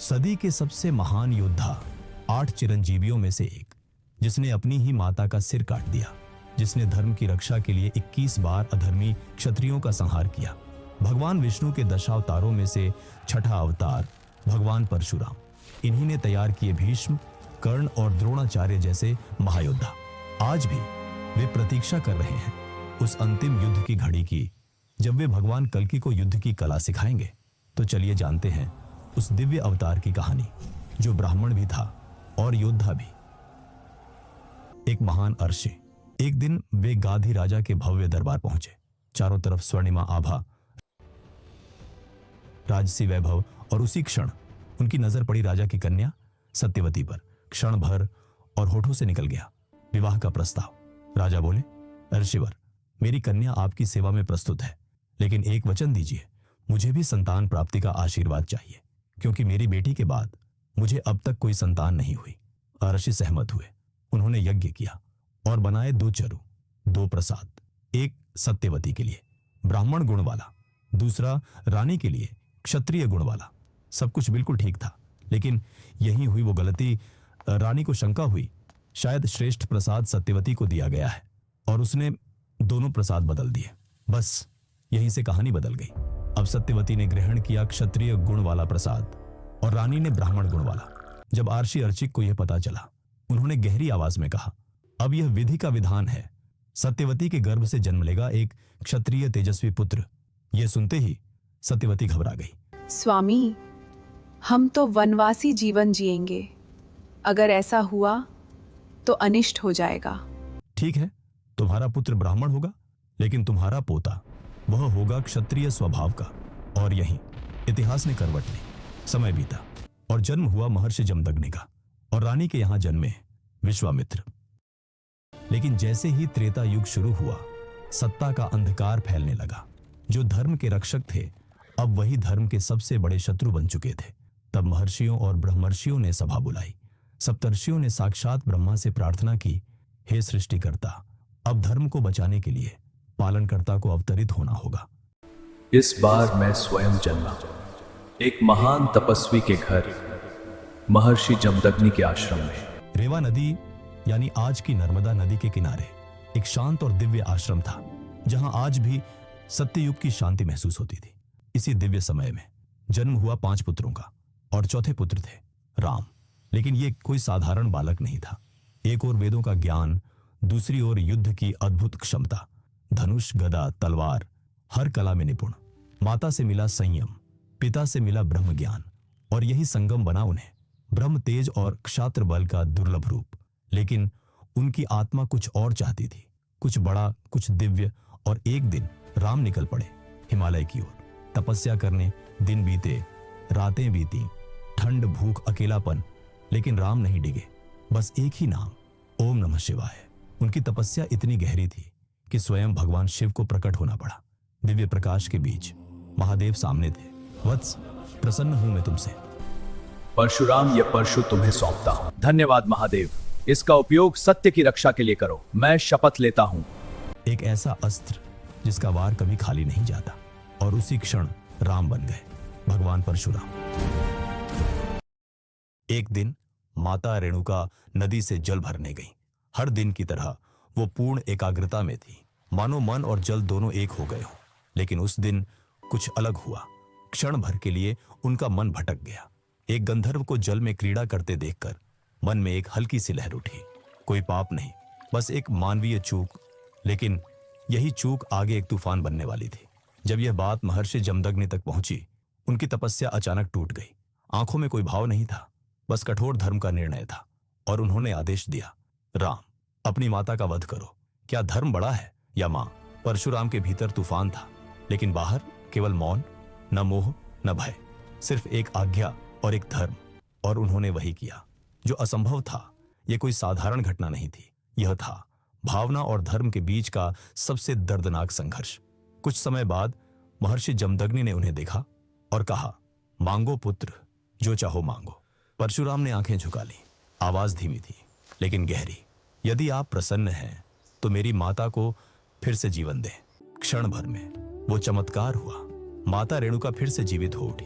सदी के सबसे महान योद्धा, 8 चिरंजीवियों में से एक, जिसने अपनी ही माता का सिर काट दिया, जिसने धर्म की रक्षा के लिए 21 बार अधर्मी क्षत्रियों का संहार किया। भगवान विष्णु के दशावतारों में से छठा अवतार भगवान परशुराम। इन्हीं ने तैयार किए भीष्म, कर्ण और द्रोणाचार्य जैसे महायोद्धा। आज भी वे प्रतीक्षा कर रहे हैं उस अंतिम युद्ध की घड़ी की, जब वे भगवान कल्कि को युद्ध की कला सिखाएंगे। तो चलिए जानते हैं उस दिव्य अवतार की कहानी, जो ब्राह्मण भी था और योद्धा भी। एक महान अर्षि। एक दिन वे गाधी राजा के भव्य दरबार पहुंचे। चारों तरफ स्वर्णिमा आभा, राजसी वैभव, और उसी क्षण उनकी नजर पड़ी राजा की कन्या सत्यवती पर। क्षण भर और होठों से निकल गया विवाह का प्रस्ताव। राजा बोले, अर्षिवर, मेरी कन्या आपकी सेवा में प्रस्तुत है, लेकिन एक वचन दीजिए, मुझे भी संतान प्राप्ति का आशीर्वाद चाहिए, क्योंकि मेरी बेटी के बाद मुझे अब तक कोई संतान नहीं हुई। अर्षि सहमत हुए। उन्होंने यज्ञ किया और बनाए 2 चरु, 2 प्रसाद, एक सत्यवती के लिए ब्राह्मण गुण वाला, दूसरा रानी के लिए क्षत्रिय गुण वाला। सब कुछ बिल्कुल ठीक था, लेकिन यही हुई वो गलती। रानी को शंका हुई, शायद श्रेष्ठ प्रसाद सत्यवती को दिया गया है, और उसने दोनों प्रसाद बदल दिए। बस यहीं से कहानी बदल गई। अब सत्यवती ने ग्रहण किया क्षत्रिय गुण वाला प्रसाद और रानी ने ब्राह्मण गुण वाला। जब आर्षि अर्चिक को यह पता चला, उन्होंने गहरी आवाज में कहा, अब यह विधि का विधान है, सत्यवती के गर्भ से जन्म लेगा एक क्षत्रिय तेजस्वी पुत्र। यह सुनते ही सत्यवती घबरा गई। स्वामी, हम तो वनवासी जीवन जिएंगे। अगर ऐसा हुआ तो अनिष्ट हो जाएगा। ठीक है, तुम्हारा पुत्र ब्राह्मण होगा, लेकिन तुम्हारा पोता वह होगा क्षत्रिय स्वभाव का। और यहीं इतिहास ने करवट ली। समय बीता और जन्म हुआ महर्षि जमदग्नि का, और रानी के यहां जन्मे विश्वामित्र। लेकिन जैसे ही त्रेता युग शुरू हुआ, सत्ता का अंधकार फैलने लगा। जो धर्म के रक्षक थे, अब वही धर्म के सबसे बड़े शत्रु बन चुके थे। तब महर्षियों और ब्रह्मर्षियों ने सभा बुलाई। सप्तर्षियों ने साक्षात ब्रह्मा से प्रार्थना की, हे सृष्टिकर्ता, अब धर्म को बचाने के लिए पालनकर्ता को अवतरित होना होगा। इस बार मैं स्वयं जन्मा, एक महान तपस्वी के घर, महर्षि जमदग्नि के आश्रम में। रेवा नदी यानी आज की नर्मदा नदी के किनारे एक शांत और दिव्य आश्रम था, जहां आज भी सत्ययुग की शांति महसूस होती थी। इसी दिव्य समय में जन्म हुआ 5 पुत्रों का, और चौथे पुत्र थे राम। लेकिन ये कोई साधारण बालक नहीं था। एक ओर वेदों का ज्ञान, दूसरी ओर युद्ध की अद्भुत क्षमता, धनुष, गदा, तलवार, हर कला में निपुण। माता से मिला संयम, पिता से मिला ब्रह्म ज्ञान, और यही संगम बना उन्हें ब्रह्म तेज और क्षात्र बल का दुर्लभ रूप। लेकिन उनकी आत्मा कुछ और चाहती थी, कुछ बड़ा, कुछ दिव्य। और एक दिन राम निकल पड़े हिमालय की ओर तपस्या करने। दिन बीते, रातें बीती, ठंड, भूख, अकेलापन, लेकिन राम नहीं डिगे। बस एक ही नाम, ओम नमः शिवाय। उनकी तपस्या इतनी गहरी थी कि स्वयं भगवान शिव को प्रकट होना पड़ा। दिव्य प्रकाश के बीच महादेव सामने थे। वत्स, प्रसन्न हूं मैं तुमसे। परशुराम, यह परशु तुम्हें सौंपता हूं। धन्यवाद महादेव, इसका उपयोग सत्य की रक्षा के लिए करो। मैं शपथ लेता हूं। एक ऐसा अस्त्र जिसका वार कभी खाली नहीं जाता, और उसी क्षण राम बन गए भगवान परशुराम। एक दिन माता रेणुका नदी से जल भरने गई। हर दिन की तरह वो पूर्ण एकाग्रता में थी, मानो मन और जल दोनों एक हो गए हों। लेकिन उस दिन कुछ अलग हुआ। क्षण भर के लिए उनका मन भटक गया। एक गंधर्व को जल में क्रीड़ा करते देखकर मन में एक हल्की सी लहर उठी। कोई पाप नहीं, बस एक मानवीय चूक। लेकिन यही चूक आगे एक तूफान बनने वाली थी। जब यह बात महर्षि जमदग्नि तक पहुंची, उनकी तपस्या अचानक टूट गई। आंखों में कोई भाव नहीं था, बस कठोर धर्म का निर्णय था। और उन्होंने आदेश दिया, राम, अपनी माता का वध करो। क्या धर्म बड़ा है या मां? परशुराम के भीतर तूफान था, लेकिन बाहर केवल मौन, न मोह न भय, सिर्फ एक आज्ञा और एक धर्म। और उन्होंने वही किया। जो असंभव था, यह कोई साधारण घटना नहीं थी। यह था भावना और धर्म के बीच का सबसे दर्दनाक संघर्ष। कुछ समय बाद महर्षि जमदग्नि ने उन्हें देखा और कहा, मांगो पुत्र, जो चाहो मांगो। परशुराम ने आंखें झुका ली। आवाज धीमी थी लेकिन गहरी, यदि आप प्रसन्न हैं तो मेरी माता को फिर से जीवन दें। क्षण भर में वो चमत्कार हुआ। माता रेणुका फिर से जीवित हो उठी।